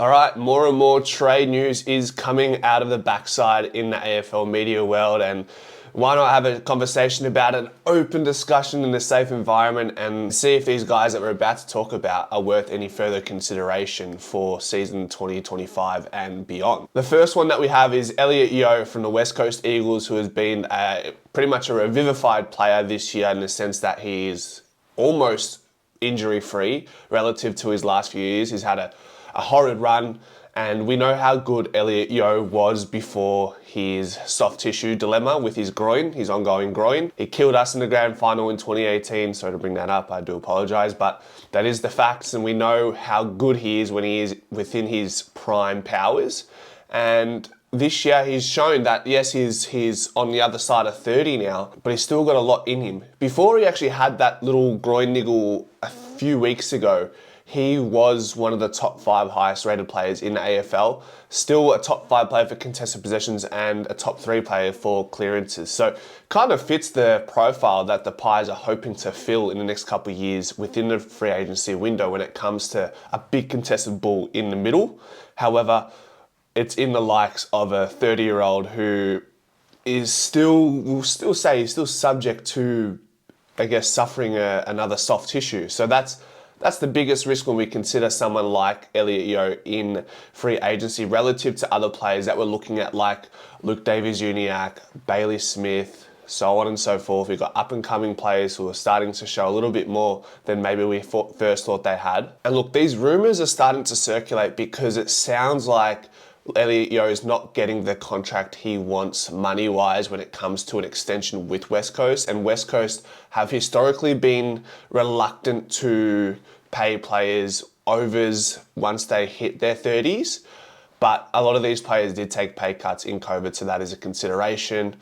All right, more and more trade news is coming out of the backside in the AFL media world, and why not have a conversation about an open discussion in a safe environment and see if these guys that we're about to talk about are worth any further consideration for season 2025 and beyond. The first one that we have is Elliot Yeo from the West Coast Eagles, who has been pretty much a revivified player this year in the sense that he is almost injury-free relative to his last few years. He's had a horrid run, and we know how good Elliot Yeo was before his soft tissue dilemma with his groin, his ongoing groin. He killed us in the grand final in 2018, so to bring that up, I do apologise, but that is the facts, and we know how good he is when he is within his prime powers. And this year he's shown that, yes, he's on the other side of 30 now, but he's still got a lot in him. Before he actually had that little groin niggle a few weeks ago, he was one of the top 5 highest rated players in the AFL, still a top 5 player for contested possessions and a top 3 player for clearances. So kind of fits the profile that the Pies are hoping to fill in the next couple of years within the free agency window when it comes to a big contested ball in the middle. However, it's in the likes of a 30-year-old who is we'll still say he's still subject to, I guess, suffering another soft tissue. So that's the biggest risk when we consider someone like Elliot Yeo in free agency relative to other players that we're looking at, like Luke Davies-Uniacke, Bailey Smith, so on and so forth. We've got up-and-coming players who are starting to show a little bit more than maybe we first thought they had. And look, these rumours are starting to circulate because it sounds like Elliot Yeo is not getting the contract he wants money-wise when it comes to an extension with West Coast, and West Coast have historically been reluctant to pay players overs once they hit their 30s, but a lot of these players did take pay cuts in COVID, so that is a consideration.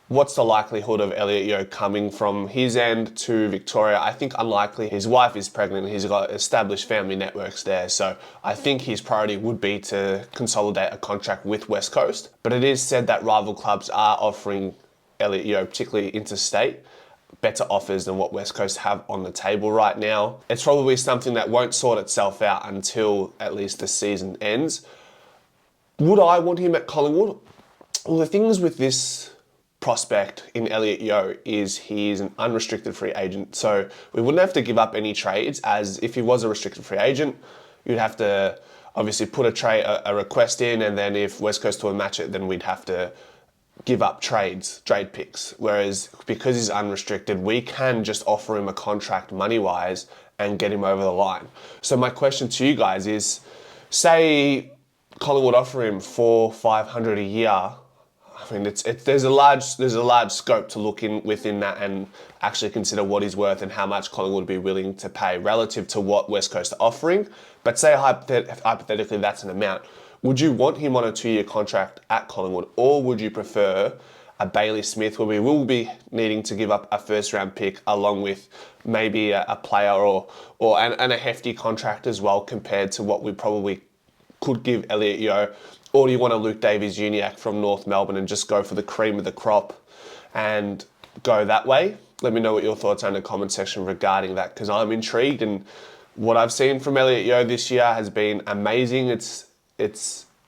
What's the likelihood of Elliot Yeo coming from his end to Victoria? I think unlikely. His wife is pregnant. He's got established family networks there. So I think his priority would be to consolidate a contract with West Coast. But it is said that rival clubs are offering Elliot Yeo, particularly interstate, better offers than what West Coast have on the table right now. It's probably something that won't sort itself out until at least the season ends. Would I want him at Collingwood? Well, the things with this prospect in Elliot Yeo is he's an unrestricted free agent, so we wouldn't have to give up any trades, as if he was a restricted free agent, you'd have to obviously put a request in, and then if West Coast will match it, then we'd have to give up trade picks. Whereas because he's unrestricted, we can just offer him a contract money-wise and get him over the line. So my question to you guys is, say Collingwood offer him $400-500 a year. I mean, there's a large scope to look within that and actually consider what he's worth and how much Collingwood would be willing to pay relative to what West Coast are offering. But say hypothetically that's an amount. Would you want him on a 2-year contract at Collingwood, or would you prefer a Bailey Smith where we will be needing to give up a first-round pick along with maybe a player and a hefty contract as well compared to what we probably could give Elliot Yeo? Or do you want a Luke Davies-Uniacke from North Melbourne and just go for the cream of the crop and go that way? Let me know what your thoughts are in the comment section regarding that, because I'm intrigued, and what I've seen from Elliot Yeo this year has been amazing. It's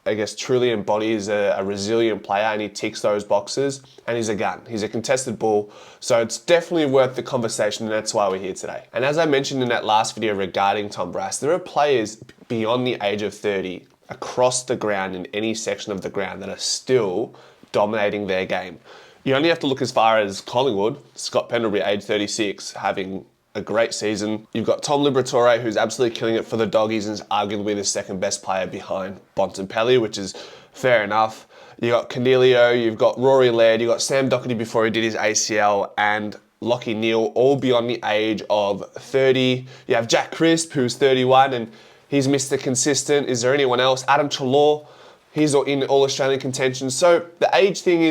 I guess truly embodies a resilient player, and he ticks those boxes, and he's a gun. He's a contested ball, so it's definitely worth the conversation, and that's why we're here today. And as I mentioned in that last video regarding Tom Brass, there are players beyond the age of 30 across the ground in any section of the ground that are still dominating their game. You only have to look as far as Collingwood. Scott Pendlebury, age 36, having a great season. You've got Tom Liberatore, who's absolutely killing it for the Doggies and is arguably the second best player behind Bontempelli, which is fair enough. You've got Canelio, you've got Rory Laird, you've got Sam Doherty before he did his ACL, and Lachie Neale, all beyond the age of 30. You have Jack Crisp, who's 31, and he's Mr. Consistent. Is there anyone else? Adam Treloar, he's in All-Australian contention. So the age thing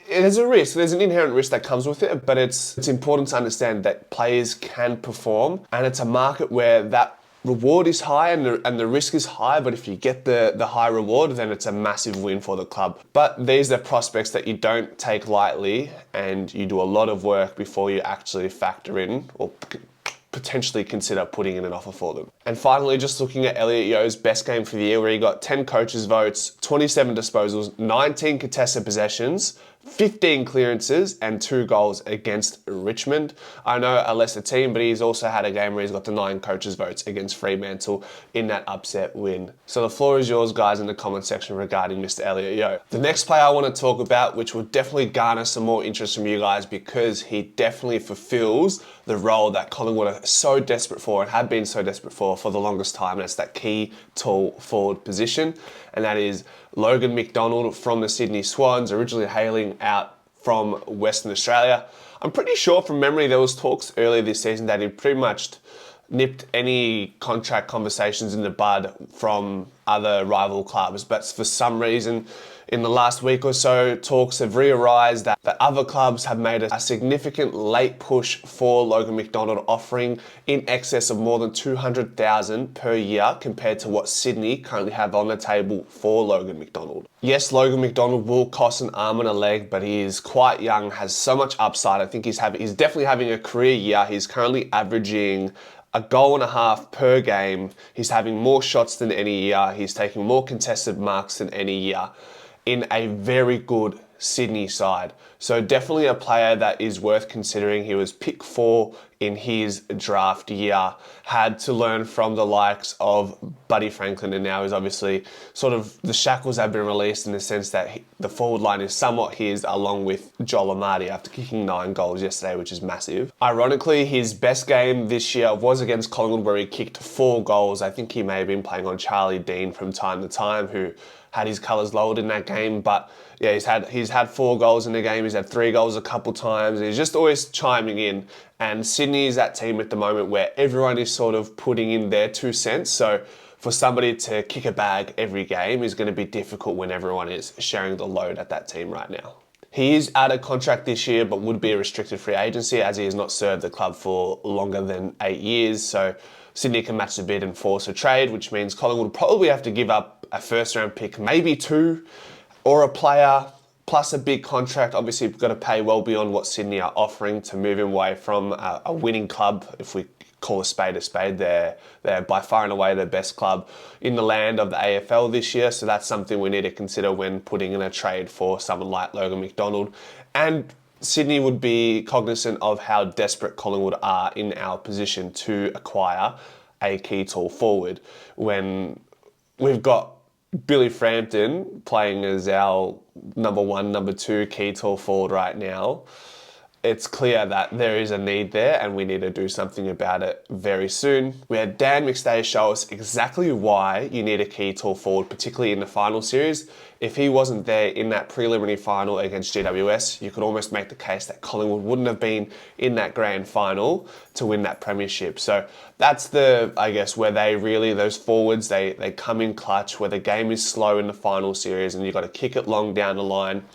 there's a risk. There's an inherent risk that comes with it, but it's important to understand that players can perform, and it's a market where that reward is high and the risk is high, but if you get the high reward, then it's a massive win for the club. But these are prospects that you don't take lightly, and you do a lot of work before you actually factor in or potentially consider putting in an offer for them. And finally, just looking at Elliot Yeo's best game for the year, where he got 10 coaches' votes, 27 disposals, 19 contested possessions, 15 clearances, and 2 goals against Richmond. I know a lesser team, but he's also had a game where he's got the 9 coaches' votes against Fremantle in that upset win. So the floor is yours, guys, in the comment section regarding Mr. Elliot Yeo. The next player I want to talk about, which will definitely garner some more interest from you guys, because he definitely fulfills the role that Collingwood are so desperate for and have been so desperate for the longest time, and it's that key tall forward position, and that is Logan Mcdonald from the Sydney Swans, originally hailing out from Western Australia. I'm pretty sure from memory there was talks earlier this season that he pretty much nipped any contract conversations in the bud from other rival clubs, but for some reason in the last week or so, talks have re-arised that other clubs have made a significant late push for Logan Mcdonald, offering in excess of more than $200,000 per year compared to what Sydney currently have on the table for Logan Mcdonald. Yes, Logan Mcdonald will cost an arm and a leg, but he is quite young, has so much upside. I think he's definitely having a career year. He's currently averaging a goal and a half per game. He's having more shots than any year. He's taking more contested marks than any year in a very good Sydney side. So definitely a player that is worth considering. He was pick 4 in his draft year, had to learn from the likes of Buddy Franklin, and now is obviously sort of the shackles have been released in the sense that the forward line is somewhat his, along with Joel Amati after kicking 9 goals yesterday, which is massive. Ironically, his best game this year was against Collingwood, where he kicked 4 goals. I think he may have been playing on Charlie Dean from time to time, who had his colours lowered in that game, but yeah, he's had 4 goals in the game. He's had 3 goals a couple times. He's just always chiming in. And Sydney is that team at the moment where everyone is sort of putting in their 2 cents. So for somebody to kick a bag every game is going to be difficult when everyone is sharing the load at that team right now. He is out of contract this year, but would be a restricted free agency, as he has not served the club for longer than 8 years. So Sydney can match the bid and force a trade, which means Collingwood will probably have to give up a first-round pick, maybe 2, or a player, plus a big contract. Obviously, you've got to pay well beyond what Sydney are offering to move him away from a winning club. If we call a spade, they're by far and away the best club in the land of the AFL this year. So that's something we need to consider when putting in a trade for someone like Logan Mcdonald. And Sydney would be cognizant of how desperate Collingwood are in our position to acquire a key tall forward when we've got Billy Frampton playing as our number 1, number 2 key tall forward right now. It's clear that there is a need there and we need to do something about it very soon. We had Dan McStay show us exactly why you need a key tall forward, particularly in the final series. If he wasn't there in that preliminary final against GWS, you could almost make the case that Collingwood wouldn't have been in that grand final to win that premiership. So that's I guess, where those forwards, they come in clutch, where the game is slow in the final series and you've got to kick it long down the line.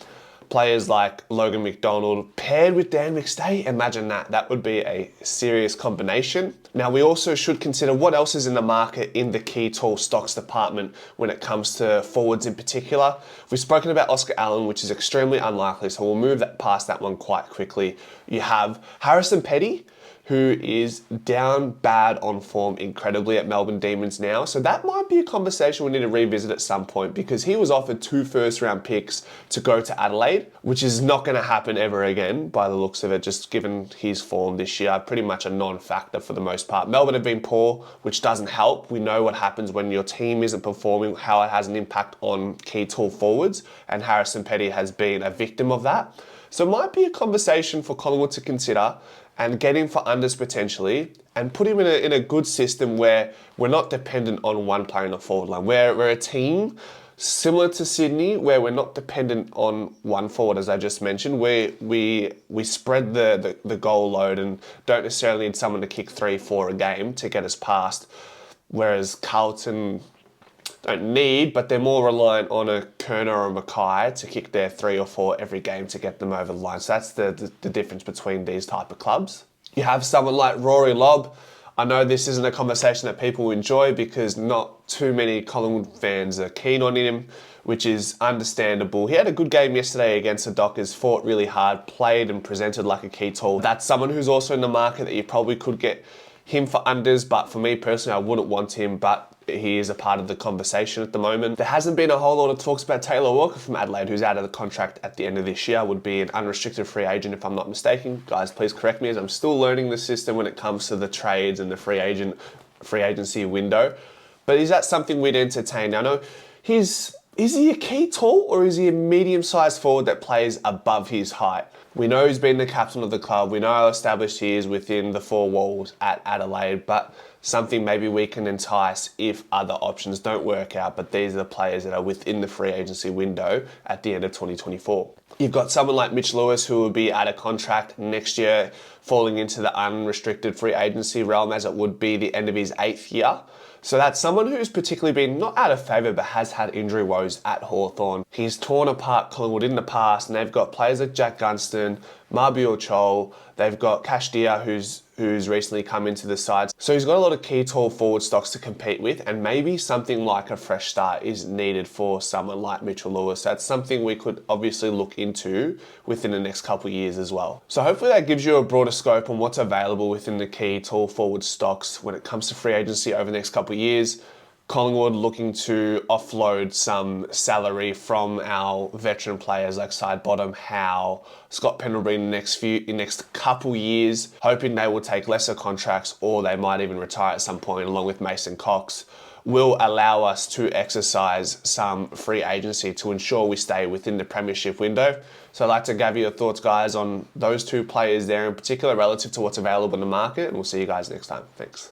Players like Logan Mcdonald paired with Dan McStay, imagine that. That would be a serious combination. Now, we also should consider what else is in the market in the key tall stocks department when it comes to forwards in particular. We've spoken about Oscar Allen, which is extremely unlikely, so we'll move past that one quite quickly. You have Harrison Petty, who is down bad on form incredibly at Melbourne Demons now. So that might be a conversation we need to revisit at some point, because he was offered 2 first-round picks to go to Adelaide, which is not going to happen ever again by the looks of it, just given his form this year. Pretty much a non-factor for the most part. Melbourne have been poor, which doesn't help. We know what happens when your team isn't performing, how it has an impact on key tall forwards, and Harrison Petty has been a victim of that. So it might be a conversation for Collingwood to consider and get him for unders potentially, and put him in a good system where we're not dependent on one player in the forward line. We're a team similar to Sydney, where we're not dependent on one forward, as I just mentioned. We spread the goal load and don't necessarily need someone to kick 3-4 a game to get us past, whereas Carlton don't need, but they're more reliant on a Kerner or a Mackay to kick their 3 or 4 every game to get them over the line. So that's the difference between these type of clubs. You have someone like Rory Lobb. I know this isn't a conversation that people enjoy because not too many Collingwood fans are keen on him, which is understandable. He had a good game yesterday against the Dockers, fought really hard, played and presented like a key tall. That's someone who's also in the market that you probably could get him for unders, but for me personally, I wouldn't want him, but he is a part of the conversation at the moment. There hasn't been a whole lot of talks about Taylor Walker from Adelaide, who's out of the contract at the end of this year, would be an unrestricted free agent if I'm not mistaken. Guys, please correct me as I'm still learning the system when it comes to the trades and the free agency window. But is that something we'd entertain? Now, I know is he a key tall or is he a medium-sized forward that plays above his height? We know he's been the captain of the club. We know how established he is within the four walls at Adelaide, but something maybe we can entice if other options don't work out. But these are the players that are within the free agency window at the end of 2024. You've got someone like Mitch Lewis who will be out of contract next year, falling into the unrestricted free agency realm as it would be the end of his 8th year. So that's someone who's particularly been not out of favour but has had injury woes at Hawthorn. He's torn apart Collingwood in the past, and they've got players like Jack Gunston, Mabior Chol, they've got Kashdia who's recently come into the side. So he's got a lot of key tall forward stocks to compete with, and maybe something like a fresh start is needed for someone like Mitchell Lewis. That's something we could obviously look into within the next couple of years as well. So hopefully that gives you a broader scope on what's available within the key tall forward stocks when it comes to free agency over the next couple of years. Collingwood looking to offload some salary from our veteran players like Sidebottom, Howe, Scott Pendlebury in the next couple years, hoping they will take lesser contracts or they might even retire at some point along with Mason Cox, will allow us to exercise some free agency to ensure we stay within the premiership window. So I'd like to gather your thoughts, guys, on those two players there in particular relative to what's available in the market, and we'll see you guys next time. Thanks.